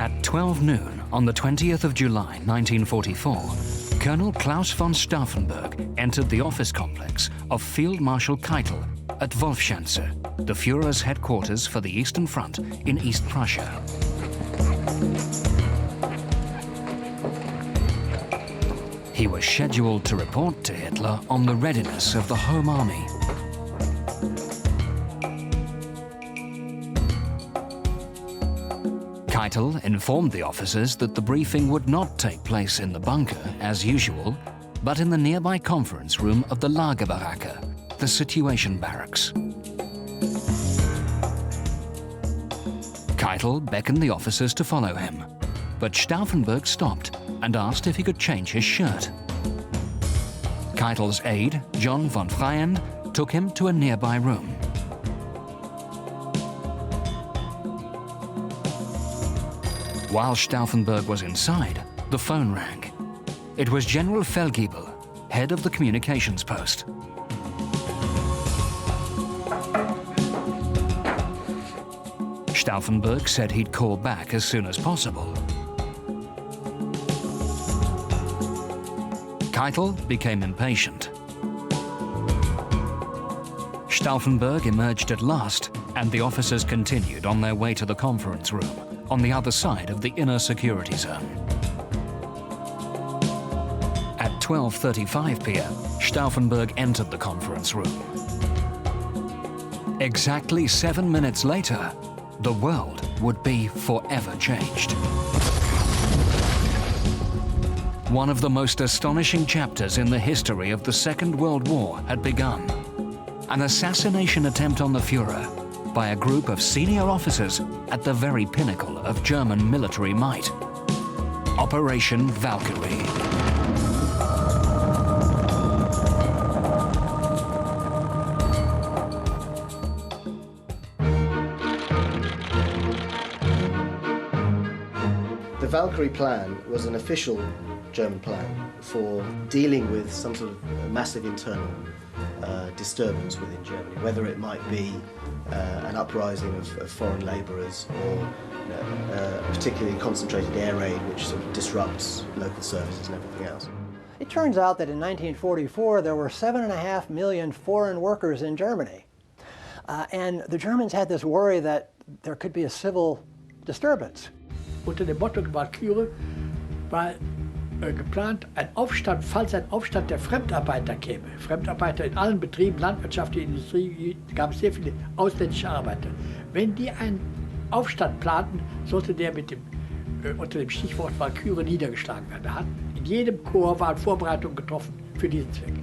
At 12 noon on the 20th of July 1944, Colonel Claus von Stauffenberg entered the office complex of Field Marshal Keitel at Wolfschanze, the Führer's headquarters for the Eastern Front in East Prussia. He was scheduled to report to Hitler on the readiness of the Home Army. Keitel informed the officers that the briefing would not take place in the bunker, as usual, but in the nearby conference room of the Lagerbaracke, the situation barracks. Keitel beckoned the officers to follow him, but Stauffenberg stopped and asked if he could change his shirt. Keitel's aide, John von Freyend, took him to a nearby room. While Stauffenberg was inside, the phone rang. It was General Feldgiebel, head of the communications post. Stauffenberg said he'd call back as soon as possible. Keitel became impatient. Stauffenberg emerged at last, and the officers continued on their way to the conference room on the other side of the inner security zone. At 12:35 p.m., Stauffenberg entered the conference room. Exactly 7 minutes later, the world would be forever changed. One of the most astonishing chapters in the history of the Second World War had begun. An assassination attempt on the Führer by a group of senior officers at the very pinnacle of German military might. Operation Valkyrie. The Valkyrie plan was an official German plan for dealing with some sort of massive internal disturbance within Germany, whether it might be an uprising of foreign labourers or a particularly concentrated air raid which sort of disrupts local services and everything else. It turns out that in 1944 there were 7.5 million foreign workers in Germany. And the Germans had this worry that there could be a civil disturbance. Unter dem Motto Valkyrie war geplant ein Aufstand, falls ein Aufstand der Fremdarbeiter käme. Fremdarbeiter in allen Betrieben, Landwirtschaft, Industrie, gab es sehr viele ausländische Arbeiter. Wenn die einen Aufstand planten, sollte der unter dem Stichwort Valkyrie niedergeschlagen werden. In jedem Korps waren Vorbereitungen getroffen für diesen Zweck.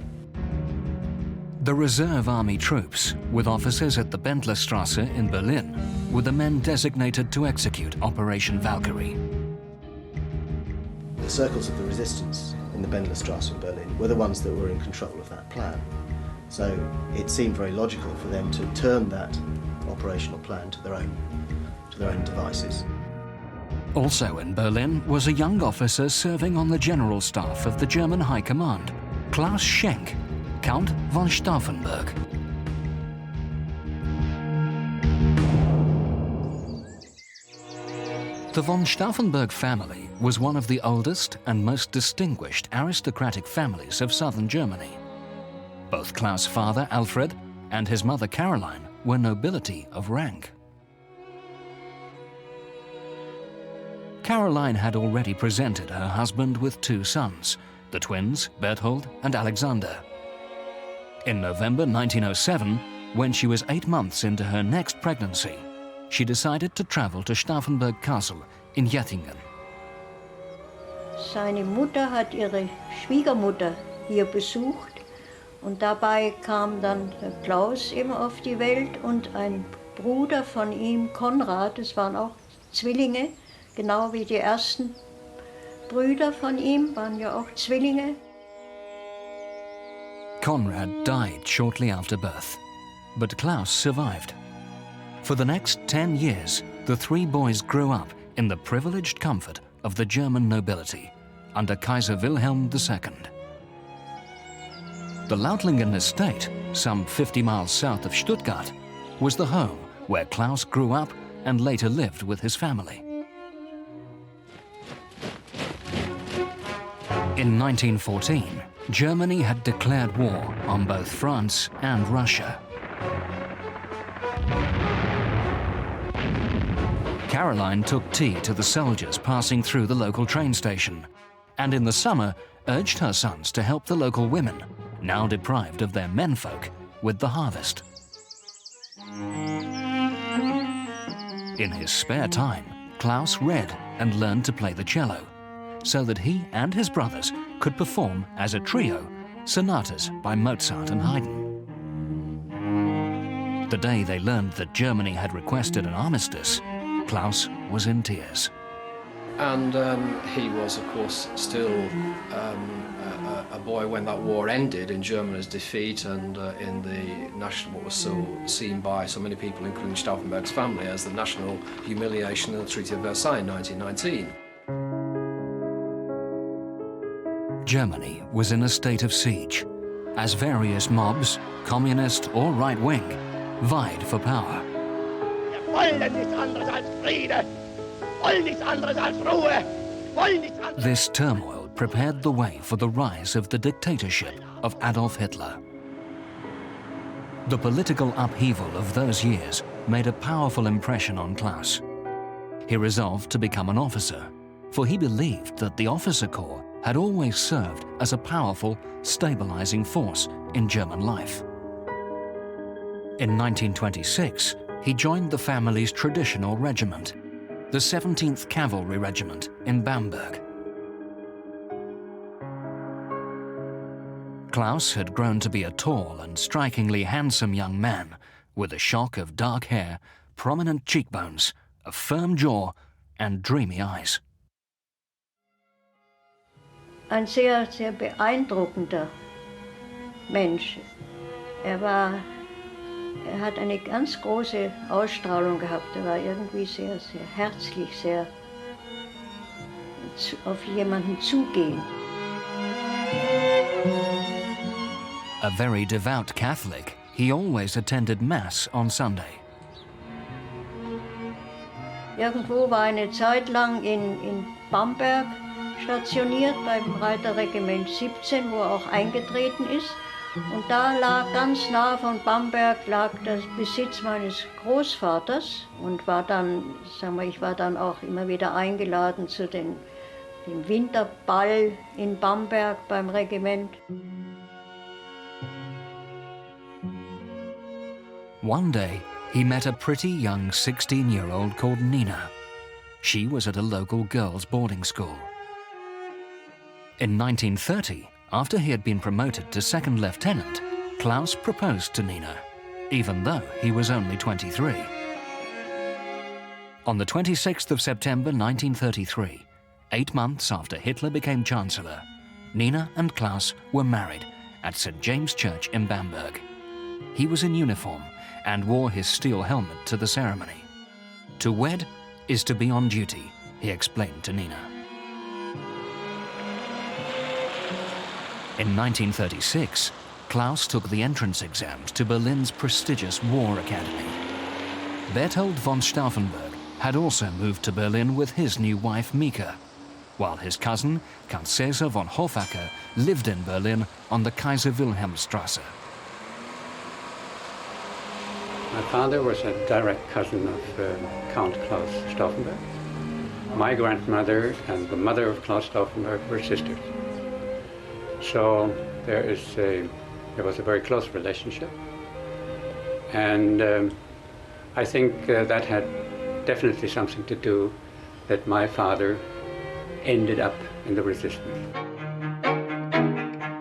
The reserve army troops, with officers at the Bendlerstrasse in Berlin, were the men designated to execute Operation Valkyrie. The circles of the resistance in the Bendlerstrasse in Berlin were the ones that were in control of that plan. So it seemed very logical for them to turn that operational plan to their own devices. Also in Berlin was a young officer serving on the general staff of the German High Command, Claus Schenk, Count von Stauffenberg. The von Stauffenberg family was one of the oldest and most distinguished aristocratic families of southern Germany. Both Claus' father, Alfred, and his mother, Caroline, were nobility of rank. Caroline had already presented her husband with 2 sons, the twins, Berthold and Alexander. In November 1907, when she was 8 months into her next pregnancy, she decided to travel to Stauffenberg Castle in Jettingen. Seine Mutter hat ihre Schwiegermutter hier besucht und dabei kam dann der Klaus eben auf die Welt und ein Bruder von ihm, Konrad, es waren auch Zwillinge, genau wie die ersten Brüder von ihm, waren ja auch Zwillinge. Konrad died shortly after birth, but Claus survived. For the next 10 years, the 3 boys grew up in the privileged comfort of the German nobility under Kaiser Wilhelm II. The Lautlingen estate, some 50 miles south of Stuttgart, was the home where Claus grew up and later lived with his family. In 1914, Germany had declared war on both France and Russia. Caroline took tea to the soldiers passing through the local train station, and in the summer urged her sons to help the local women, now deprived of their menfolk, with the harvest. In his spare time, Claus read and learned to play the cello, so that he and his brothers could perform as a trio sonatas by Mozart and Haydn. The day they learned that Germany had requested an armistice, Claus was in tears. And he was, of course, still a boy when that war ended in Germany's defeat and in the national, what was so seen by so many people, including Stauffenberg's family, as the national humiliation of the Treaty of Versailles in 1919. Germany was in a state of siege, as various mobs, communist or right-wing, vied for power. This turmoil prepared the way for the rise of the dictatorship of Adolf Hitler. The political upheaval of those years made a powerful impression on Claus. He resolved to become an officer, for he believed that the officer corps had always served as a powerful, stabilizing force in German life. In 1926, he joined the family's traditional regiment, the 17th Cavalry Regiment in Bamberg. Claus had grown to be a tall and strikingly handsome young man with a shock of dark hair, prominent cheekbones, a firm jaw and dreamy eyes. Ein sehr, sehr beeindruckender Mensch. Er hat eine ganz große Ausstrahlung gehabt. Er war irgendwie sehr, sehr herzlich, sehr auf jemanden zugehen. A very devout Catholic, he always attended Mass on Sunday. Irgendwo war eine Zeit lang in Bamberg stationiert beim Reiterregiment 17, wo er auch eingetreten ist. Und da lag ganz nah von Bamberg lag der Besitz meines Großvaters und war dann, sagen wir, ich war dann auch immer wieder eingeladen zu dem Winterball in Bamberg beim Regiment. One day, he met a pretty young 16-year-old called Nina. She was at a local girls' boarding school. In 1930, after he had been promoted to second lieutenant, Claus proposed to Nina, even though he was only 23. On the 26th of September 1933, 8 months after Hitler became Chancellor, Nina and Claus were married at St. James Church in Bamberg. He was in uniform and wore his steel helmet to the ceremony. To wed is to be on duty, he explained to Nina. In 1936, Claus took the entrance exams to Berlin's prestigious War Academy. Berthold von Stauffenberg had also moved to Berlin with his new wife Mika, while his cousin, Count Caesar von Hofacker, lived in Berlin on the Kaiser Wilhelmstrasse. My father was a direct cousin of Count Claus Stauffenberg. My grandmother and the mother of Claus Stauffenberg were sisters. So there was a very close relationship. And I think that had definitely something to do that my father ended up in the resistance.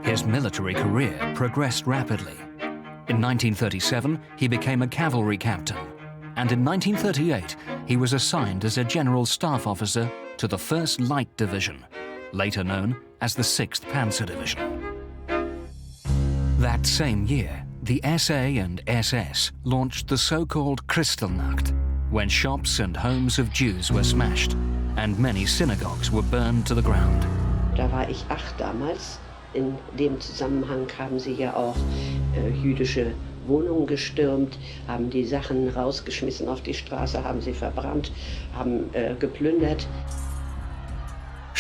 His military career progressed rapidly. In 1937, he became a cavalry captain, and in 1938, he was assigned as a general staff officer to the 1st Light Division, later known as the 6th Panzer Division. That same year, the SA and SS launched the so-called Kristallnacht, when shops and homes of Jews were smashed, and many synagogues were burned to the ground. Da war ich 8 damals. In dem Zusammenhang haben sie ja auch jüdische Wohnungen gestürmt, haben die Sachen rausgeschmissen auf die Straße, haben sie verbrannt, haben geplündert.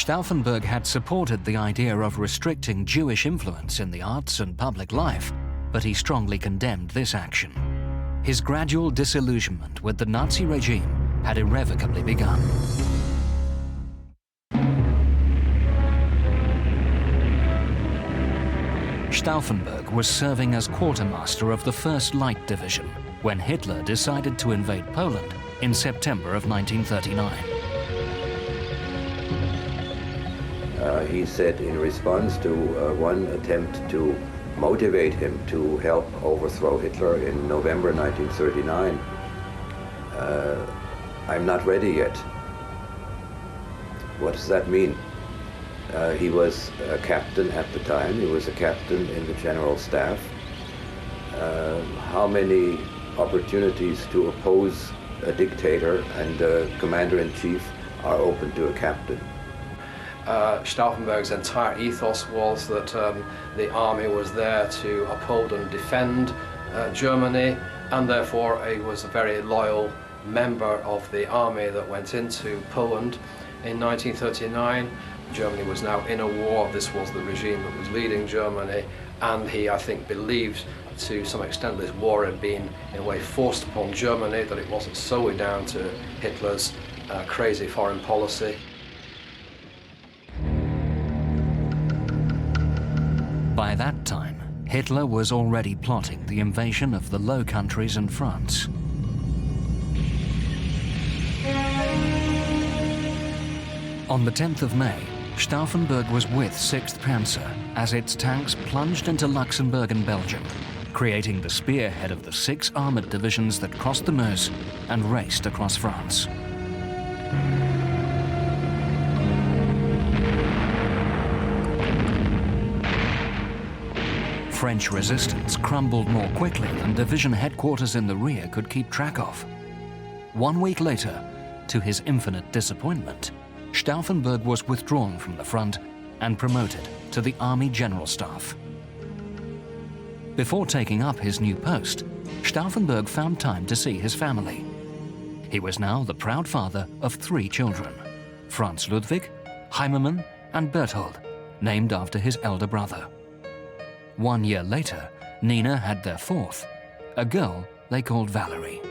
Stauffenberg had supported the idea of restricting Jewish influence in the arts and public life, but he strongly condemned this action. His gradual disillusionment with the Nazi regime had irrevocably begun. Stauffenberg was serving as quartermaster of the 1st Light Division when Hitler decided to invade Poland in September of 1939. He said in response to one attempt to motivate him to help overthrow Hitler in November 1939, "I'm not ready yet." What does that mean? He was a captain at the time. He was a captain in the General Staff. How many opportunities to oppose a dictator and a commander-in-chief are open to a captain? Stauffenberg's entire ethos was that the army was there to uphold and defend Germany, and therefore he was a very loyal member of the army that went into Poland in 1939. Germany was now in a war. This was the regime that was leading Germany, and he, I think, believed to some extent this war had been in a way forced upon Germany, that it wasn't solely down to Hitler's crazy foreign policy. By that time, Hitler was already plotting the invasion of the Low Countries and France. On the 10th of May, Stauffenberg was with 6th Panzer as its tanks plunged into Luxembourg and Belgium, creating the spearhead of the 6 armored divisions that crossed the Meuse and raced across France. French resistance crumbled more quickly than division headquarters in the rear could keep track of. 1 week later, to his infinite disappointment, Stauffenberg was withdrawn from the front and promoted to the Army General Staff. Before taking up his new post, Stauffenberg found time to see his family. He was now the proud father of 3 children, Franz Ludwig, Heimermann, and Berthold, named after his elder brother. 1 year later, Nina had their 4th, a girl they called Valerie.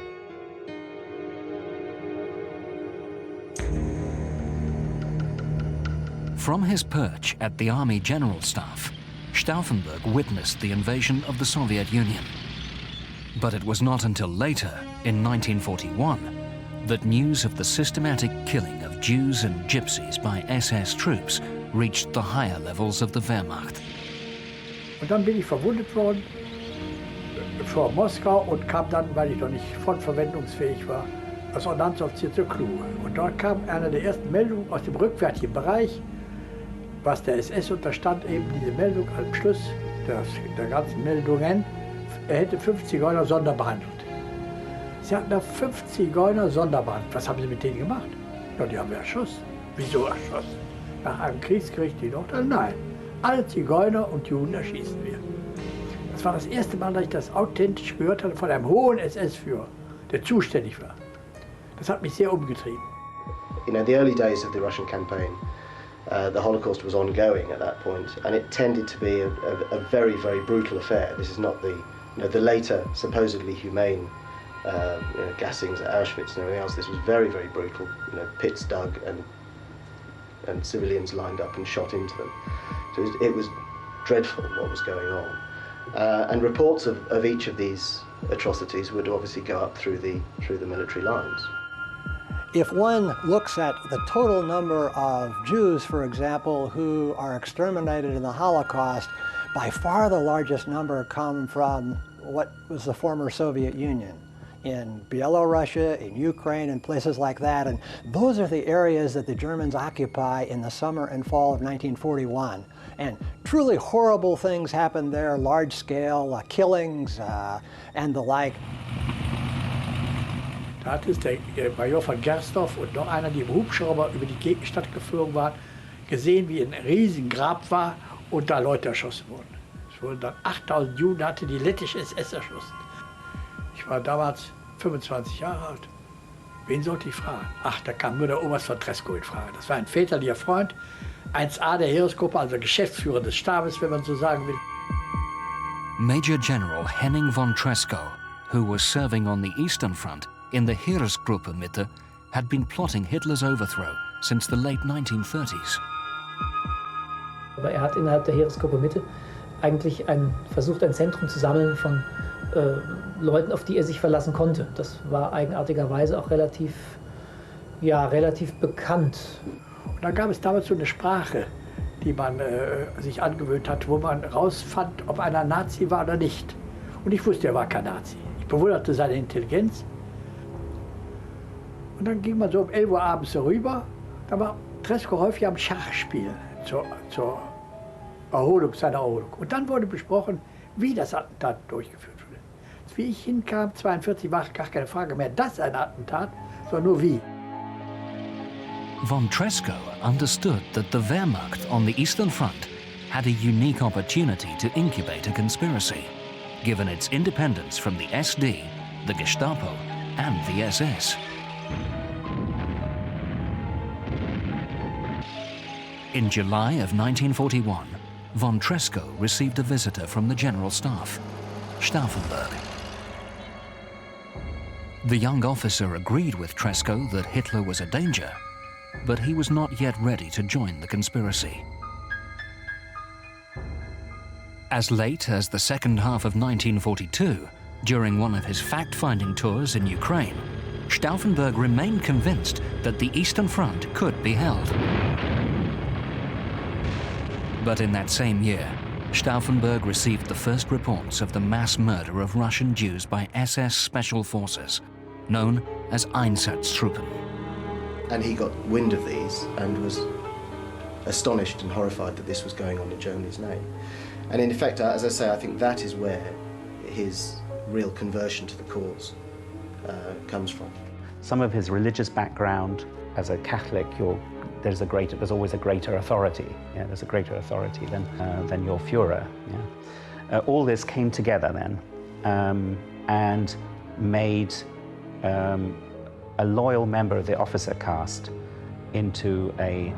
From his perch at the Army General Staff, Stauffenberg witnessed the invasion of the Soviet Union. But it was not until later, in 1941, that news of the systematic killing of Jews and Gypsies by SS troops reached the higher levels of the Wehrmacht. Und dann bin ich verwundet worden vor Moskau und kam dann, weil ich noch nicht frontverwendungsfähig war, als Ordnanzoffizier zur Kluge. Und dort kam eine der ersten Meldungen aus dem rückwärtigen Bereich, was der SS unterstand, eben diese Meldung am Schluss der ganzen Meldungen, er hätte 5 Zigeuner sonderbehandelt. Sie hatten da 5 Zigeuner sonderbehandelt. Was haben Sie mit denen gemacht? Ja, die haben wir erschossen. Wieso erschossen? Nach einem Kriegsgericht in Urteil? Nein. Alle Zigeuner und Juden erschießen wir. Das war das erste Mal, dass ich das authentisch gehört hatte von einem hohen SS-Führer, der zuständig war. Das hat mich sehr umgetrieben. You know, in the early days of the Russian campaign, the Holocaust was ongoing at that point, and it tended to be a very, very brutal affair. This is not the later supposedly humane gassings at Auschwitz and everything else. This was very, very brutal. Pits dug and civilians lined up and shot into them. So it was dreadful what was going on. And reports of each of these atrocities would obviously go up through the military lines. If one looks at the total number of Jews, for example, who are exterminated in the Holocaust, by far the largest number come from what was the former Soviet Union, in Belarus, in Ukraine, and places like that. And those are the areas that the Germans occupy in the summer and fall of 1941. And truly horrible things happened there, large-scale killings and the like. Da hat es der Major von Gersdorf und noch einer, die im Hubschrauber über die Gegenstadt geflogen waren, gesehen, wie ein riesen Grab war und da Leute erschossen wurden. Es wurden dann 8000 Juden, hatte die lettische SS erschossen. Ich war damals 25 Jahre alt. Wen sollte ich fragen? Ach, da kam nur der Oberst von Tresckow in Frage. Das war ein väterlicher Freund, 1A der Heeresgruppe, also Geschäftsführer des Stabes, wenn man so sagen will. Major General Henning von Tresckow, who was serving on the Eastern Front in the Heeresgruppe Mitte, had been plotting Hitler's overthrow since the late 1930s. Aber er hat innerhalb der Heeresgruppe Mitte eigentlich versucht, ein Zentrum zu sammeln von Leuten, auf die er sich verlassen konnte. Das war eigenartigerweise auch relativ bekannt. Und da gab es damals so eine Sprache, die man sich angewöhnt hat, wo man rausfand, ob einer Nazi war oder nicht. Und ich wusste, er war kein Nazi. Ich bewunderte seine Intelligenz. Und dann ging man so um 11 Uhr abends rüber. Da war Tresckow häufig am Schachspiel zur Erholung seiner Erholung. Und dann wurde besprochen, wie das Attentat durchgeführt wurde. Wie ich hinkam, 1942, war gar keine Frage mehr, das ein Attentat, sondern nur wie. Von Tresckow understood that the Wehrmacht on the Eastern Front had a unique opportunity to incubate a conspiracy, given its independence from the SD, the Gestapo, and the SS. In July of 1941, von Tresckow received a visitor from the General Staff, Stauffenberg. The young officer agreed with Tresckow that Hitler was a danger, but he was not yet ready to join the conspiracy. As late as the second half of 1942, during one of his fact-finding tours in Ukraine, Stauffenberg remained convinced that the Eastern Front could be held. But in that same year, Stauffenberg received the first reports of the mass murder of Russian Jews by SS Special Forces, known as Einsatztruppen. And he got wind of these and was astonished and horrified that this was going on in Germany's name. And in fact, as I say, I think that is where his real conversion to the cause comes from. Some of his religious background, as a Catholic, there's always a greater authority. Yeah, there's a greater authority than your Führer. Yeah. All this came together then and made a loyal member of the officer caste into a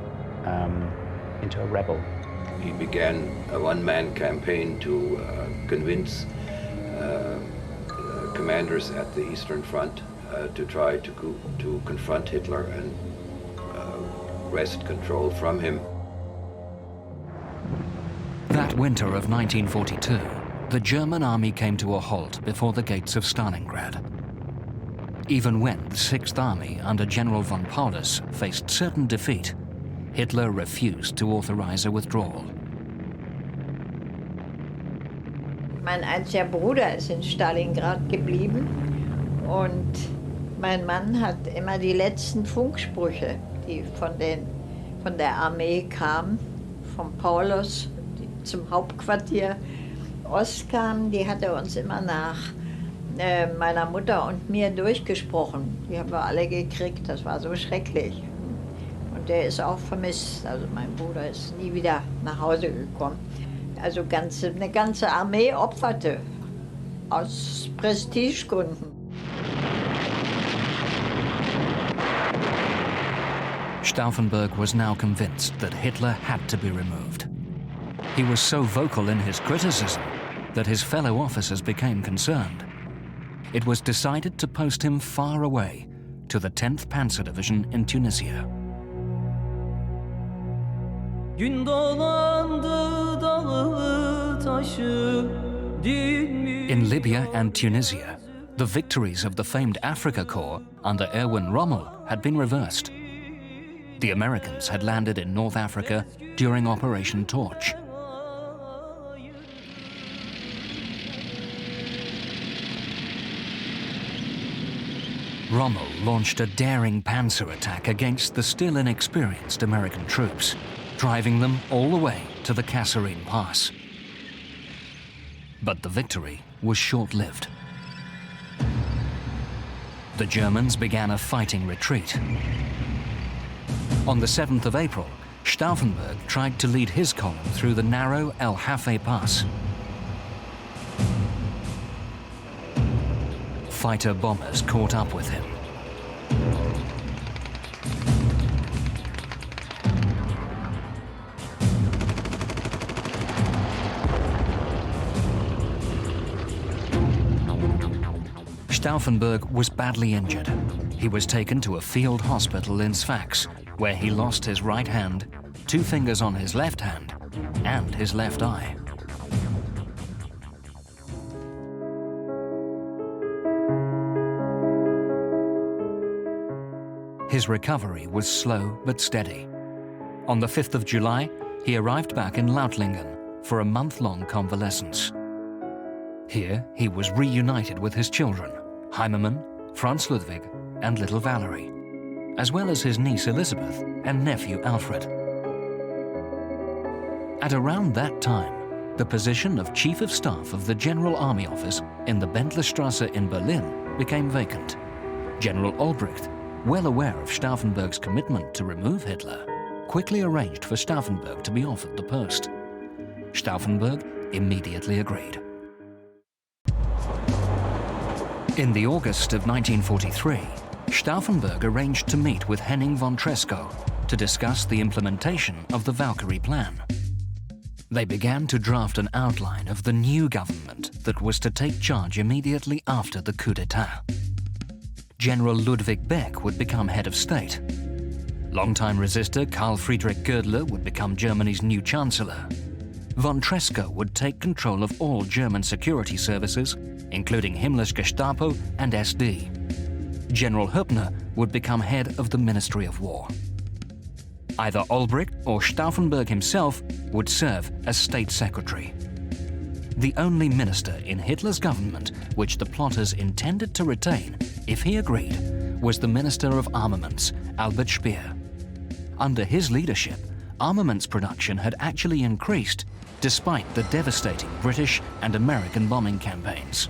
rebel. He began a one-man campaign to convince commanders at the Eastern Front to try to confront Hitler and wrest control from him. That winter of 1942, the German army came to a halt before the gates of Stalingrad. Even when the Sixth Army under General von Paulus faced certain defeat, Hitler refused to authorize a withdrawal. Mein einziger Bruder ist in Stalingrad geblieben und mein Mann hat immer die letzten Funksprüche, die von der Armee kamen, von Paulus, die zum Hauptquartier Ost kamen, die hat er uns immer nach meiner Mutter und mir durchgesprochen. Die haben wir alle gekriegt, das war so schrecklich. Und der ist auch vermisst, also mein Bruder ist nie wieder nach Hause gekommen. Also eine ganze Armee opferte, aus Prestigegründen. Stauffenberg was now convinced that Hitler had to be removed. He was so vocal in his criticism that his fellow officers became concerned. It was decided to post him far away to the 10th Panzer Division in Tunisia. In Libya and Tunisia, the victories of the famed Afrika Korps under Erwin Rommel had been reversed. The Americans had landed in North Africa during Operation Torch. Rommel launched a daring panzer attack against the still inexperienced American troops, driving them all the way to the Kasserine Pass. But the victory was short-lived. The Germans began a fighting retreat. On the 7th of April, Stauffenberg tried to lead his column through the narrow El Hafe Pass. Fighter bombers caught up with him. Stauffenberg was badly injured. He was taken to a field hospital in Sfax, where he lost his right hand, 2 fingers on his left hand, and his left eye. His recovery was slow but steady. On the 5th of July, he arrived back in Lautlingen for a month-long convalescence. Here, he was reunited with his children, Heimermann, Franz Ludwig, and little Valerie, as well as his niece Elizabeth and nephew Alfred. At around that time, the position of Chief of Staff of the General Army Office in the Bendlerstrasse in Berlin became vacant. General Albrecht, well aware of Stauffenberg's commitment to remove Hitler, quickly arranged for Stauffenberg to be offered the post. Stauffenberg immediately agreed. In the August of 1943, Stauffenberg arranged to meet with Henning von Tresckow to discuss the implementation of the Valkyrie plan. They began to draft an outline of the new government that was to take charge immediately after the coup d'etat. General Ludwig Beck would become head of state. Longtime resistor Karl Friedrich Gödler would become Germany's new chancellor. Von Tresckow would take control of all German security services, including Himmler's Gestapo and SD. General Hübner would become head of the Ministry of War. Either Albrecht or Stauffenberg himself would serve as state secretary. The only minister in Hitler's government which the plotters intended to retain, if he agreed, was the Minister of Armaments, Albert Speer. Under his leadership, armaments production had actually increased despite the devastating British and American bombing campaigns.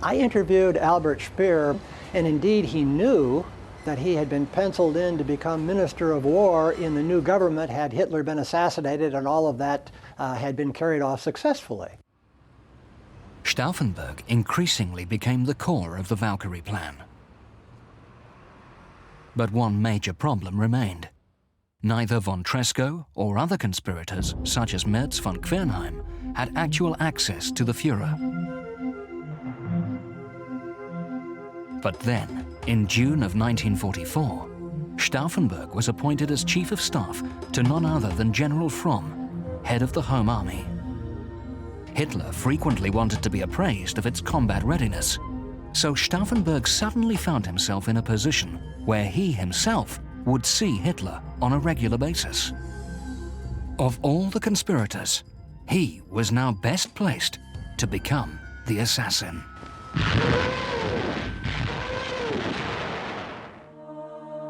I interviewed Albert Speer, and indeed he knew that he had been penciled in to become Minister of War in the new government had Hitler been assassinated, and all of that had been carried off successfully. Stauffenberg increasingly became the core of the Valkyrie plan. But one major problem remained. Neither von Tresckow or other conspirators, such as Merz von Quernheim, had actual access to the Führer. But then, in June of 1944, Stauffenberg was appointed as Chief of Staff to none other than General Fromm, head of the Home Army. Hitler frequently wanted to be appraised of its combat readiness, so Stauffenberg suddenly found himself in a position where he himself would see Hitler on a regular basis. Of all the conspirators, he was now best placed to become the assassin.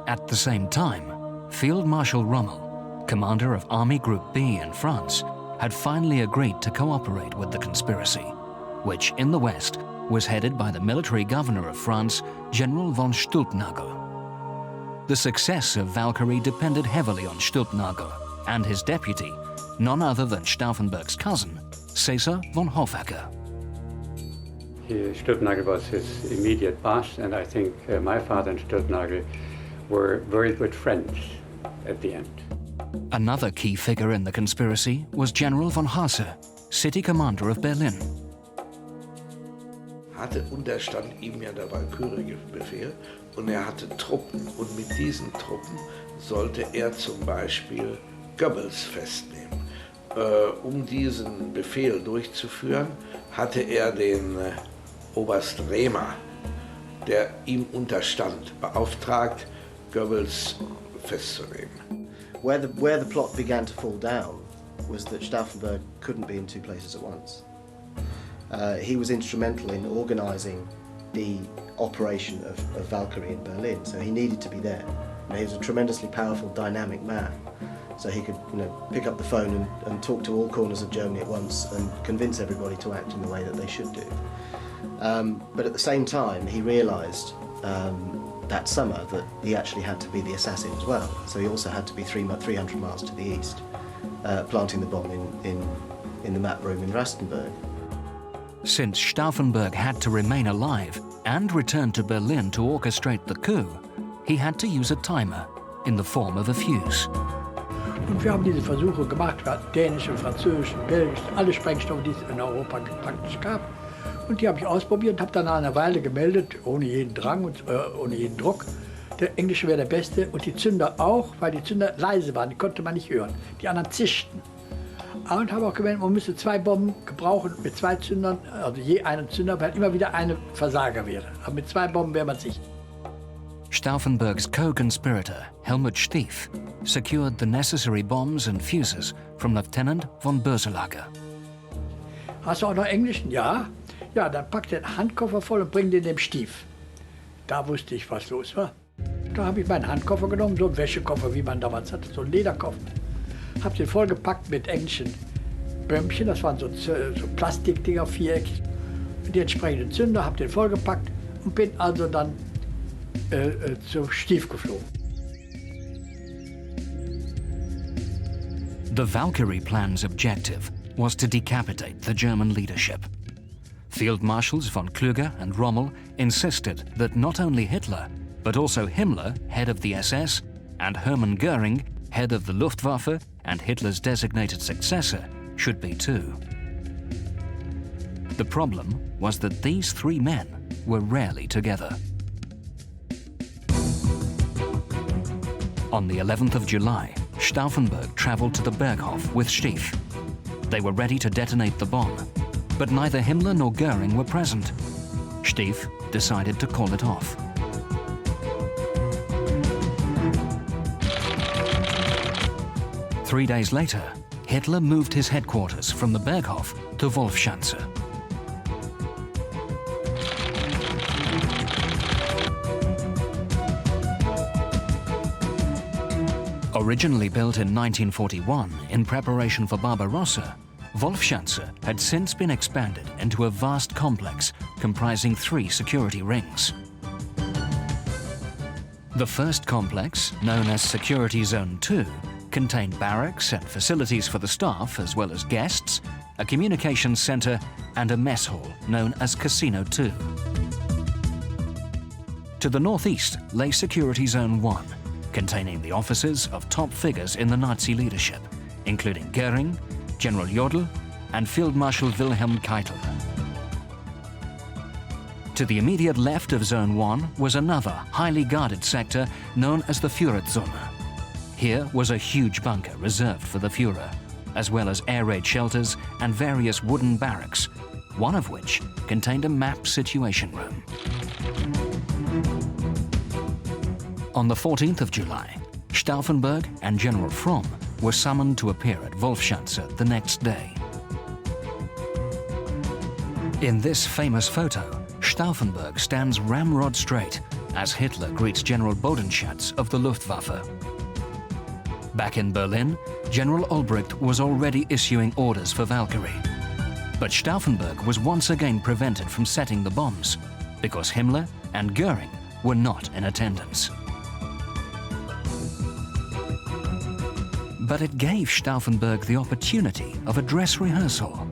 At the same time, Field Marshal Rommel, commander of Army Group B in France, had finally agreed to cooperate with the conspiracy, which in the West was headed by the military governor of France, General von Stülpnagel. The success of Valkyrie depended heavily on Stülpnagel and his deputy, none other than Stauffenberg's cousin, Cäsar von Hoffacker. Stülpnagel was his immediate boss, and I think my father and Stülpnagel were very good friends at the end. Another key figure in the conspiracy was General von Hasse, city commander of Berlin. Hatte unterstand ihm ja der Valkyrie-Befehl und hatte Truppen, und mit diesen Truppen sollte zum Beispiel Goebbels festnehmen. Diesen Befehl durchzuführen, hatte den Oberst Rehmer, der ihm unterstand, beauftragt, Goebbels festzunehmen. Where the plot began to fall down was that Stauffenberg couldn't be in two places at once. He was instrumental in organising the operation of Valkyrie in Berlin, so he needed to be there. He was a tremendously powerful, dynamic man, so he could pick up the phone and talk to all corners of Germany at once and convince everybody to act in the way that they should do. But at the same time, he realised that summer that he actually had to be the assassin as well, so he also had to be 300 miles to the east, planting the bomb in the map room in Rastenburg. Since Stauffenberg had to remain alive and return to Berlin to orchestrate the coup, he had to use a timer in the form of a fuse. Und wir haben diese Versuche gemacht, dänische, französische, belgische, alle Sprengstoffe, die es in Europa praktisch gab. Und die habe ich ausprobiert und habe dann nach einer Weile gemeldet, ohne jeden Drang und ohne jeden Druck. Der englische wäre der beste und die Zünder auch, weil die Zünder leise waren, die konnte man nicht hören. Die anderen zischten. Und habe auch gemeldet, man müsste 2 Bomben gebrauchen mit 2 Zündern, also je einen Zünder, weil immer wieder eine Versager wäre. Aber mit 2 Bomben wäre man sicher. Stauffenberg's co-conspirator, Helmut Stief, secured the necessary bombs and fuses from Lieutenant von Boeselager. Hast du auch noch Englischen? Ja. Ja, dann pack den Handkoffer voll und bring den dem Stief. Da wusste ich, was los war. Da habe ich meinen Handkoffer genommen, so einen Wäschekoffer, wie man damals hatte, so einen Lederkoffer. Habe den vollgepackt mit englischen Bömmchen, das waren so Plastikdinger, viereckig. Und die entsprechenden Zünder, habe den vollgepackt und bin also dann zum Stief geflogen. The Valkyrie plan's objective was to decapitate the German leadership. Field Marshals von Kluge and Rommel insisted that not only Hitler, but also Himmler, head of the SS, and Hermann Göring, head of the Luftwaffe and Hitler's designated successor, should be too. The problem was that these 3 men were rarely together. On the 11th of July, Stauffenberg traveled to the Berghof with Stief. They were ready to detonate the bomb, but neither Himmler nor Göring were present. Stief decided to call it off. Three days later, Hitler moved his headquarters from the Berghof to Wolfschanze. Originally built in 1941 in preparation for Barbarossa, Wolfschanze had since been expanded into a vast complex comprising 3 security rings. The first complex, known as Security Zone 2, contained barracks and facilities for the staff as well as guests, a communications center and a mess hall known as Casino 2. To the northeast lay Security Zone 1, containing the offices of top figures in the Nazi leadership, including Göring, General Jodl and Field Marshal Wilhelm Keitel. To the immediate left of Zone 1 was another highly guarded sector known as the Führerzone. Here was a huge bunker reserved for the Führer, as well as air raid shelters and various wooden barracks, one of which contained a map situation room. On the 14th of July, Stauffenberg and General Fromm were summoned to appear at Wolfschanze the next day. In this famous photo, Stauffenberg stands ramrod straight as Hitler greets General Bodenschatz of the Luftwaffe. Back in Berlin, General Olbricht was already issuing orders for Valkyrie. But Stauffenberg was once again prevented from setting the bombs because Himmler and Göring were not in attendance. But it gave Stauffenberg the opportunity of a dress rehearsal.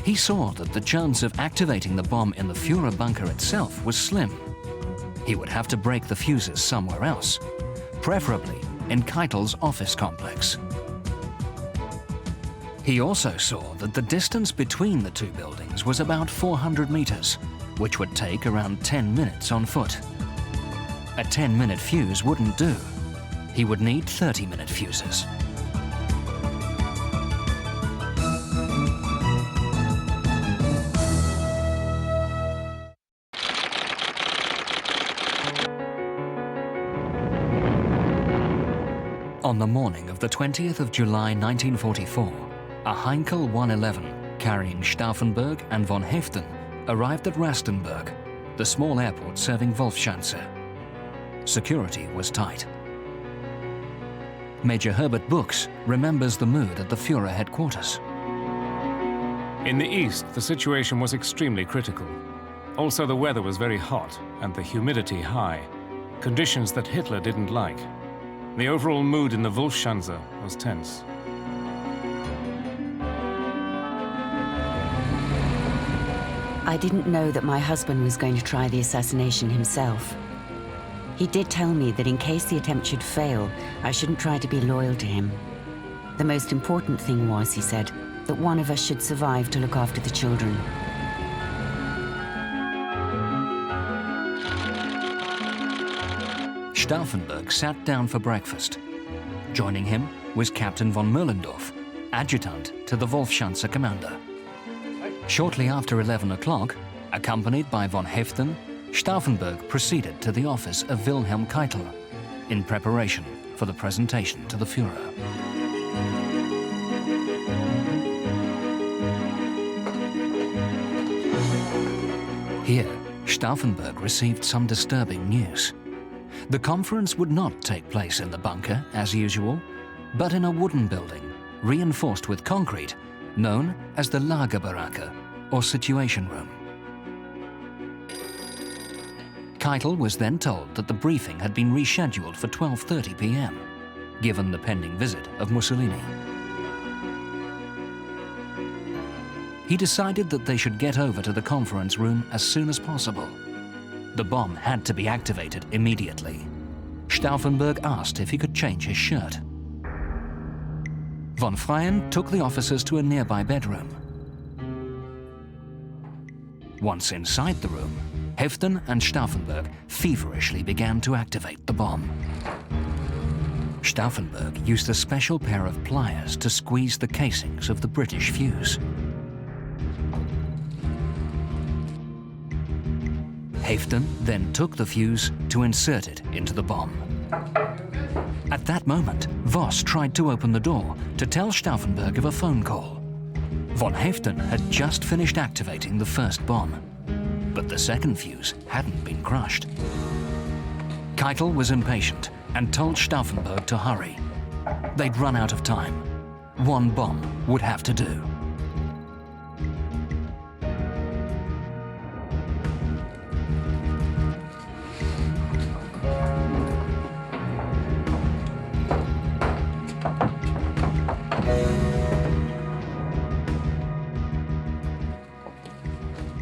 He saw that the chance of activating the bomb in the Führer bunker itself was slim. He would have to break the fuses somewhere else, preferably in Keitel's office complex. He also saw that the distance between the 2 buildings was about 400 meters, which would take around 10 minutes on foot. A 10-minute fuse wouldn't do. He would need 30-minute fuses. On the morning of the 20th of July 1944, a Heinkel 111 carrying Stauffenberg and von Heften arrived at Rastenburg, the small airport serving Wolfschanze. Security was tight. Major Herbert Buchs remembers the mood at the Führer headquarters. In the east, the situation was extremely critical. Also, the weather was very hot and the humidity high, conditions that Hitler didn't like. The overall mood in the Wolfschanze was tense. I didn't know that my husband was going to try the assassination himself. He did tell me that in case the attempt should fail, I shouldn't try to be loyal to him. The most important thing was, he said, that one of us should survive to look after the children. Stauffenberg sat down for breakfast. Joining him was Captain von Moellendorf, adjutant to the Wolfschanze commander. Shortly after 11 o'clock, accompanied by von Heften, Stauffenberg proceeded to the office of Wilhelm Keitel in preparation for the presentation to the Führer. Here, Stauffenberg received some disturbing news. The conference would not take place in the bunker, as usual, but in a wooden building, reinforced with concrete, known as the Lagerbaracke, or Situation Room. Keitel was then told that the briefing had been rescheduled for 12:30 p.m., given the pending visit of Mussolini. He decided that they should get over to the conference room as soon as possible. The bomb had to be activated immediately. Stauffenberg asked if he could change his shirt. Von Freyen took the officers to a nearby bedroom. Once inside the room, Heften and Stauffenberg feverishly began to activate the bomb. Stauffenberg used a special pair of pliers to squeeze the casings of the British fuse. Heften then took the fuse to insert it into the bomb. At that moment, Voss tried to open the door to tell Stauffenberg of a phone call. Von Heften had just finished activating the first bomb, but the second fuse hadn't been crushed. Keitel was impatient and told Stauffenberg to hurry. They'd run out of time. One bomb would have to do.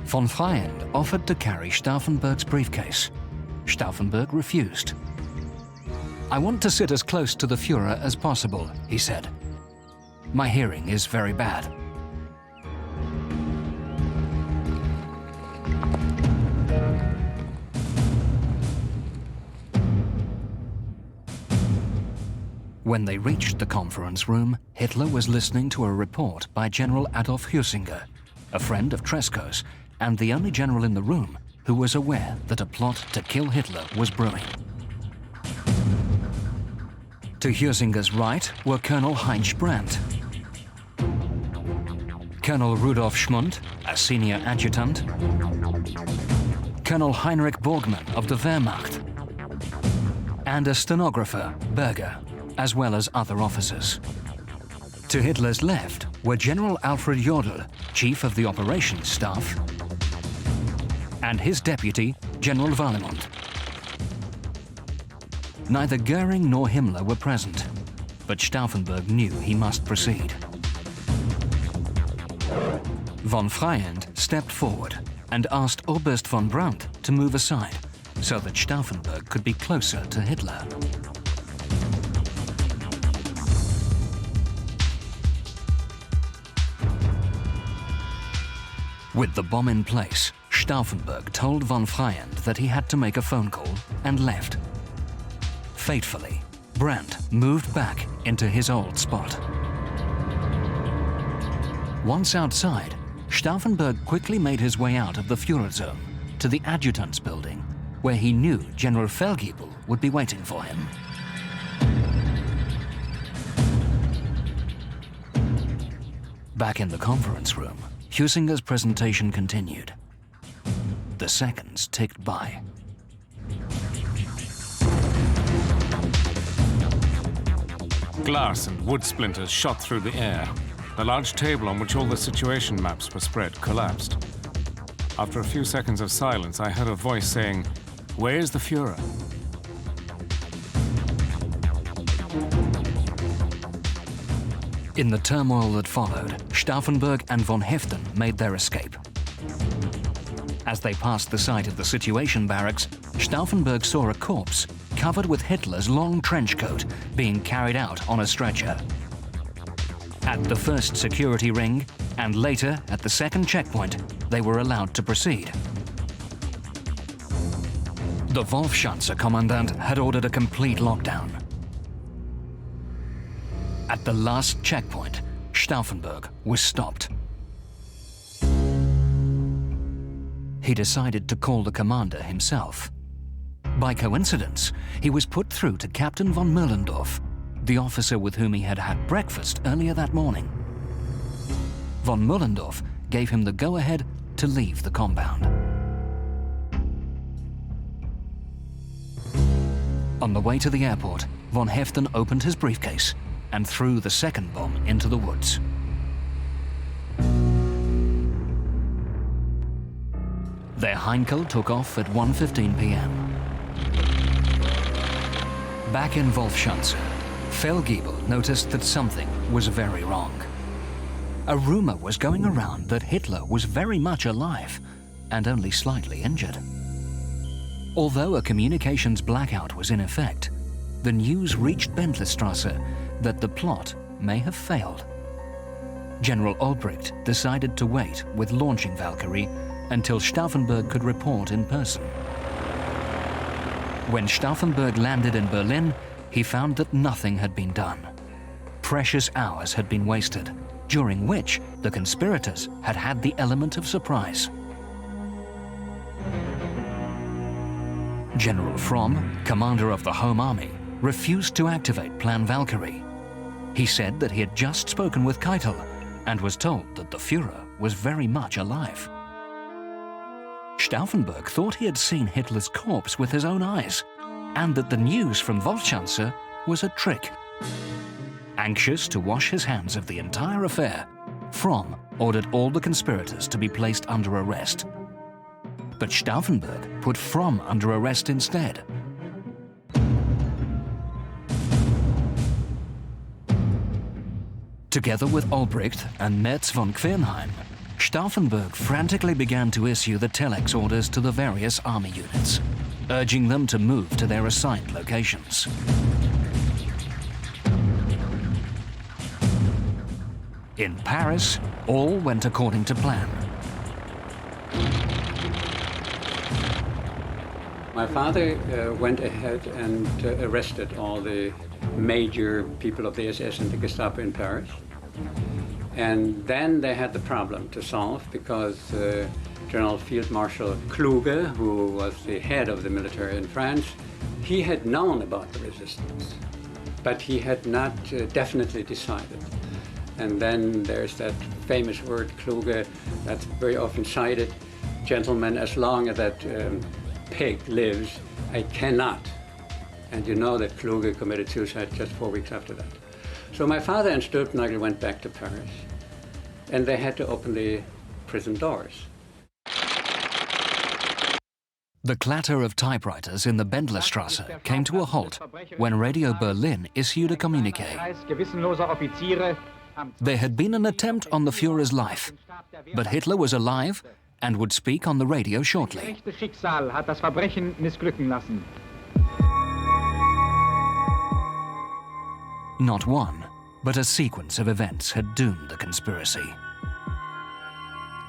Von Freyen offered to carry Stauffenberg's briefcase. Stauffenberg refused. "I want to sit as close to the Führer as possible," he said. "My hearing is very bad." When they reached the conference room, Hitler was listening to a report by General Adolf Hüsinger, a friend of Tresco's, and the only general in the room who was aware that a plot to kill Hitler was brewing. To Hüsinger's right were Colonel Heinz Brandt, Colonel Rudolf Schmund, a senior adjutant, Colonel Heinrich Borgmann of the Wehrmacht, and a stenographer, Berger, as well as other officers. To Hitler's left were General Alfred Jodl, chief of the operations staff, and his deputy, General Wallemont. Neither Goering nor Himmler were present, but Stauffenberg knew he must proceed. Von Freyen stepped forward and asked Oberst von Brandt to move aside so that Stauffenberg could be closer to Hitler. With the bomb in place, Stauffenberg told von Freyen that he had to make a phone call and left. Fatefully, Brandt moved back into his old spot. Once outside, Stauffenberg quickly made his way out of the Führerzone to the adjutant's building, where he knew General Feldgiebel would be waiting for him. Back in the conference room, Hüsinger's presentation continued. The seconds ticked by. Glass and wood splinters shot through the air. The large table on which all the situation maps were spread collapsed. After a few seconds of silence, I heard a voice saying, "Where is the Führer?" In the turmoil that followed, Stauffenberg and von Heften made their escape. As they passed the site of the situation barracks, Stauffenberg saw a corpse covered with Hitler's long trench coat being carried out on a stretcher. At the first security ring, and later at the second checkpoint, they were allowed to proceed. The Wolfschanze commandant had ordered a complete lockdown. At the last checkpoint, Stauffenberg was stopped. He decided to call the commander himself. By coincidence, he was put through to Captain von Moellendorff, the officer with whom he had had breakfast earlier that morning. Von Moellendorff gave him the go-ahead to leave the compound. On the way to the airport, von Heften opened his briefcase and threw the second bomb into the woods. Their Heinkel took off at 1:15 p.m. Back in Wolfschanze, Feldgiebel noticed that something was very wrong. A rumor was going around that Hitler was very much alive and only slightly injured. Although a communications blackout was in effect, the news reached Bendlerstrasse that the plot may have failed. General Albrecht decided to wait with launching Valkyrie until Stauffenberg could report in person. When Stauffenberg landed in Berlin, he found that nothing had been done. Precious hours had been wasted, during which the conspirators had had the element of surprise. General Fromm, commander of the Home Army, refused to activate Plan Valkyrie. He said that he had just spoken with Keitel and was told that the Führer was very much alive. Stauffenberg thought he had seen Hitler's corpse with his own eyes, and that the news from Wolfschanze was a trick. Anxious to wash his hands of the entire affair, Fromm ordered all the conspirators to be placed under arrest. But Stauffenberg put Fromm under arrest instead. Together with Albrecht and Merz von Quernheim, Stauffenberg frantically began to issue the telex orders to the various army units, urging them to move to their assigned locations. In Paris, all went according to plan. My father went ahead and arrested all the major people of the SS and the Gestapo in Paris. And then they had the problem to solve because General Field Marshal Kluge, who was the head of the military in France, he had known about the resistance, but he had not definitely decided. And then there's that famous word, Kluge, that's very often cited, gentlemen, as long as that pig lives, I cannot. And you know that Kluge committed suicide just 4 weeks after that. So my father and Stauffenberg went back to Paris, and they had to open the prison doors. The clatter of typewriters in the Bendlerstrasse came to a halt when Radio Berlin issued a communiqué. There had been an attempt on the Führer's life, but Hitler was alive and would speak on the radio shortly. Not one, but a sequence of events had doomed the conspiracy.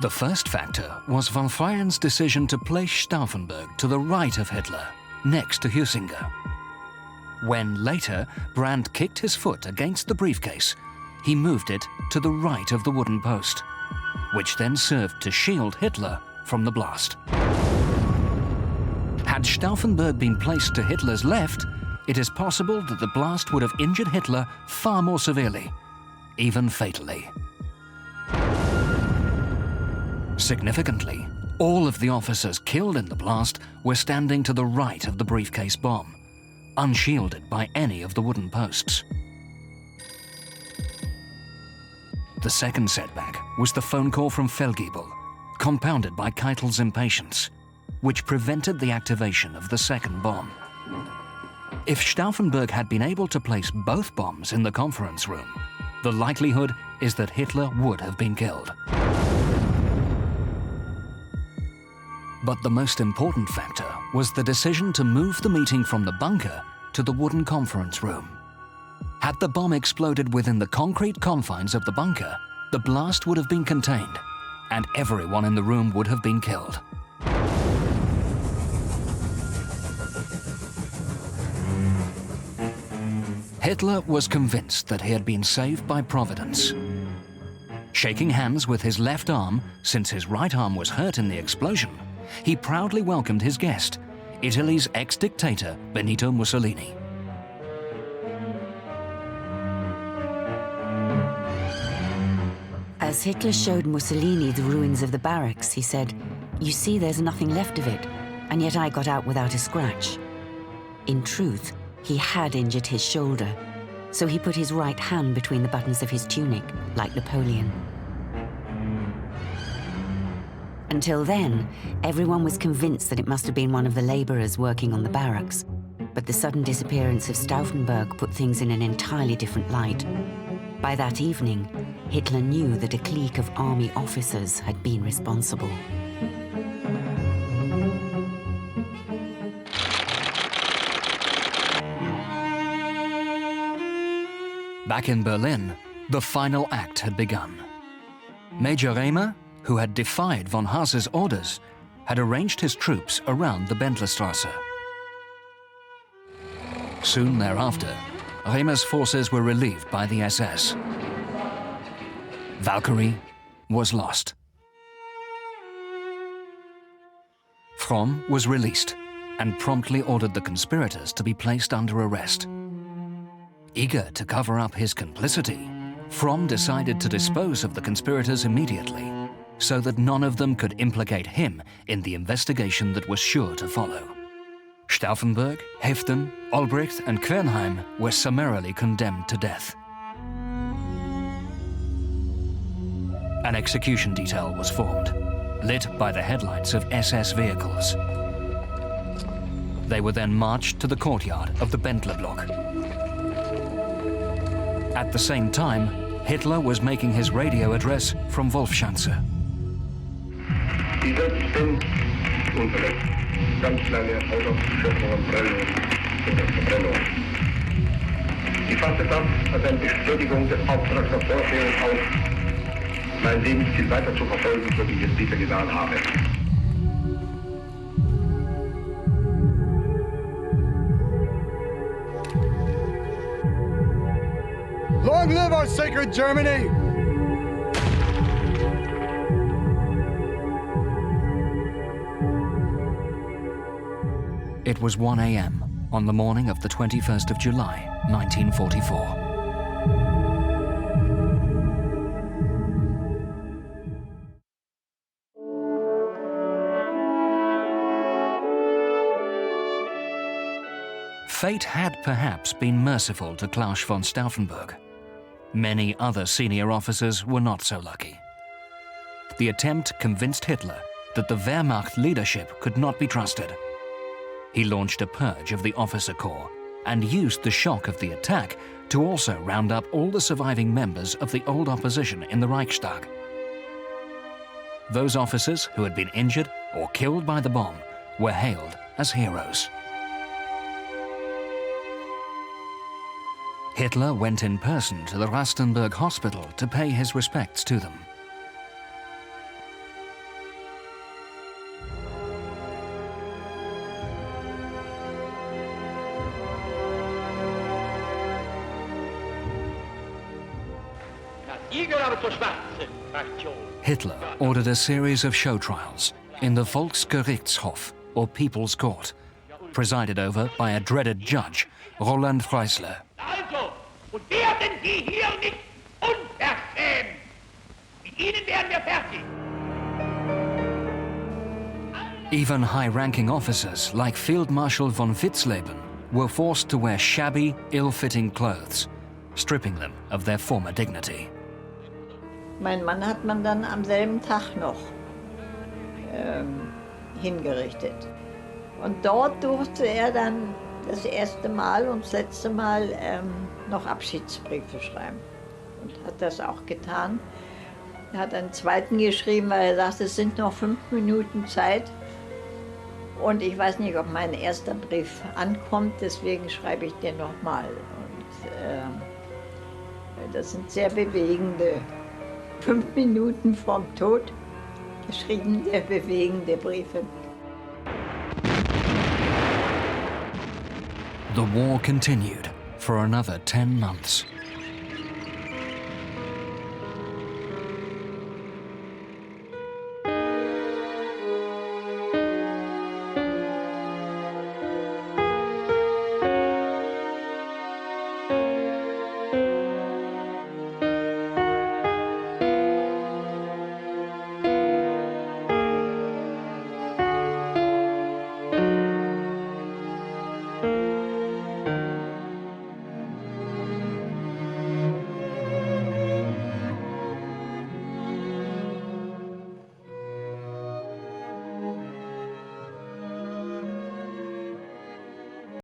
The first factor was von Freien's decision to place Stauffenberg to the right of Hitler, next to Huizinga. When later Brandt kicked his foot against the briefcase, he moved it to the right of the wooden post, which then served to shield Hitler from the blast. Had Stauffenberg been placed to Hitler's left, it is possible that the blast would have injured Hitler far more severely, even fatally. Significantly, all of the officers killed in the blast were standing to the right of the briefcase bomb, unshielded by any of the wooden posts. The second setback was the phone call from Feldgiebel, compounded by Keitel's impatience, which prevented the activation of the second bomb. If Stauffenberg had been able to place both bombs in the conference room, the likelihood is that Hitler would have been killed. But the most important factor was the decision to move the meeting from the bunker to the wooden conference room. Had the bomb exploded within the concrete confines of the bunker, the blast would have been contained, and everyone in the room would have been killed. Hitler was convinced that he had been saved by Providence. Shaking hands with his left arm, since his right arm was hurt in the explosion, he proudly welcomed his guest, Italy's ex-dictator Benito Mussolini. As Hitler showed Mussolini the ruins of the barracks, he said, "You see, there's nothing left of it, and yet I got out without a scratch." In truth, he had injured his shoulder, so he put his right hand between the buttons of his tunic, like Napoleon. Until then, everyone was convinced that it must have been one of the laborers working on the barracks, but the sudden disappearance of Stauffenberg put things in an entirely different light. By that evening, Hitler knew that a clique of army officers had been responsible. Back in Berlin, the final act had begun. Major Rehmer, who had defied von Haase's orders, had arranged his troops around the Bendlerstrasse. Soon thereafter, Rehmer's forces were relieved by the SS. Valkyrie was lost. Fromm was released and promptly ordered the conspirators to be placed under arrest. Eager to cover up his complicity, Fromm decided to dispose of the conspirators immediately, so that none of them could implicate him in the investigation that was sure to follow. Stauffenberg, Heften, Olbricht and Quernheim were summarily condemned to death. An execution detail was formed, lit by the headlights of SS vehicles. They were then marched to the courtyard of the Bendler block. At the same time, Hitler was making his radio address from Wolfschanze. Die selbst sind unsere ganz lange Ausschöpfung und Brennung oder Verbrennung. Ich fasse das als eine Bestätigung des Auftrags der Vorsehung auf, mein Lebensziel weiter zu verfolgen, so wie ich es bisher getan habe. Long live our sacred Germany! It was 1 a.m. on the morning of the 21st of July, 1944. Fate had perhaps been merciful to Claus von Stauffenberg. Many other senior officers were not so lucky. The attempt convinced Hitler that the Wehrmacht leadership could not be trusted. He launched a purge of the officer corps and used the shock of the attack to also round up all the surviving members of the old opposition in the Reichstag. Those officers who had been injured or killed by the bomb were hailed as heroes. Hitler went in person to the Rastenburg hospital to pay his respects to them. Hitler ordered a series of show trials in the Volksgerichtshof, or People's Court, presided over by a dreaded judge, Roland Freisler. Also, und werden Sie hier nicht unverschämt! Mit Ihnen werden wir fertig! Even high-ranking officers like Field Marshal von Witzleben were forced to wear shabby, ill-fitting clothes, stripping them of their former dignity. Mein Mann hat man dann am selben Tag noch hingerichtet. Und dort durfte er dann das erste Mal und das letzte Mal noch Abschiedsbriefe schreiben. Und hat das auch getan. Er hat einen zweiten geschrieben, weil er sagte, es sind noch 5 Minuten Zeit Und ich weiß nicht, ob mein erster Brief ankommt, deswegen schreibe ich den nochmal. Und das sind sehr bewegende, 5 Minuten vorm Tod geschrieben, sehr bewegende Briefe. The war continued for another 10 months.